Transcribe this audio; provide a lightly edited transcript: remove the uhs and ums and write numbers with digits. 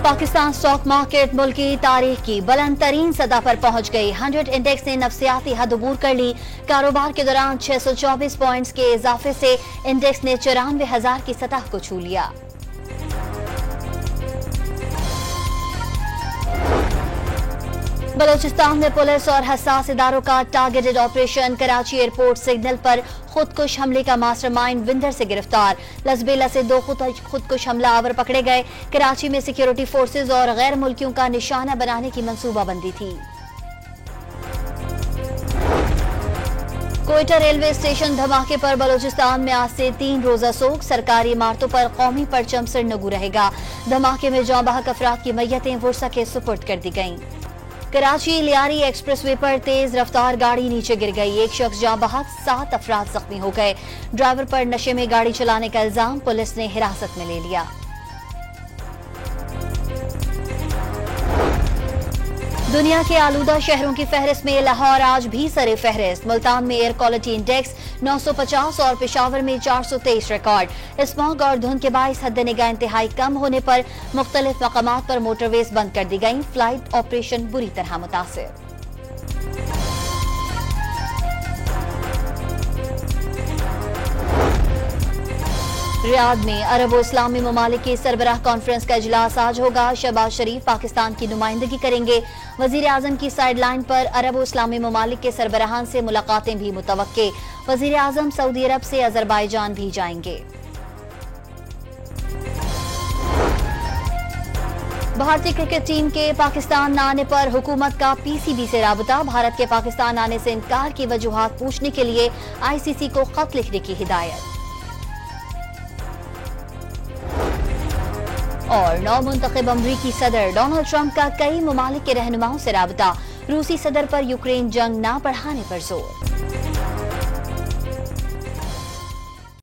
Pakistan stock market मुल्क की तारीख की बुलंद तरीन सतह पर पहुंच गई। 100 इंडेक्स ने नफसियाती हद अबूर कर ली। कारोबार के दौरान 624 पॉइंट्स के इजाफे से इंडेक्स ने 94,000 की सतह को छू लिया। बलोचिस्तान में पुलिस और हसास इदारों का targeted operation. Karachi airport signal पर खुदकुश हमले का मास्टरमाइंड विंदर से गिरफ्तार। लसबेला से 2 खुदकुश हमलावर पकड़े गए। कराची में सिक्योरिटी फोर्सेज और गैर मुल्कियों का निशाना बनाने की मंसूबाबंदी थी। कोयटा रेलवे स्टेशन धमाके पर बलोचिस्तान में आज से 3 रोजा सोग। सरकारी इमारतों पर कौमी परचम सिरनगू रहेगा। धमाके में जौं बहक अफराद की मैयतें वुरसा के सुपुर्द कर दी गईं। कराची लियारी एक्सप्रेसवे पर तेज रफ्तार गाड़ी नीचे गिर गई। एक शख्स जहां बहक 7 अफराद जख्मी हो गए। ड्राइवर पर नशे में गाड़ी चलाने का इल्जाम, पुलिस ने हिरासत में ले लिया। दुनिया के आलूदा शहरों की फहरिस्त में लाहौर आज भी सरे फहरिस्त। मुल्तान में एयर क्वालिटी इंडेक्स 950 और पेशावर में 423 रिकॉर्ड। स्मॉग और धुंध के बाइस हद निगाह इंतहाई कम होने पर मुख्तलिफ मकामात पर मोटरवेज बंद कर दी गई। फ्लाइट ऑपरेशन बुरी तरह मुतासिर। रियाद में अरब और इस्लामी ममालिक की सरबराह कॉन्फ्रेंस का इजलास आज होगा। शहबाज शरीफ पाकिस्तान की नुमाइंदगी करेंगे। वजीर आजम की साइडलाइन पर अरब और इस्लामी ममालिक के सरबराहान से मुलाकातें भी मुतवक्के। वजीर आजम सऊदी अरब से अजरबैजान भी जाएंगे। भारतीय क्रिकेट टीम के पाकिस्तान न आने पर हुकूमत का पीसीबी से राबता। भारत के पाकिस्तान आने से इनकार की वजूहात पूछने के लिए आईसीसी को खत लिखने की हिदायत। और नौमुंतखब अमरीकी सदर डोनाल्ड ट्रंप का कई ममालिक के रहनुमाओं से राबता। रूसी सदर पर यूक्रेन जंग न बढ़ाने पर जोर।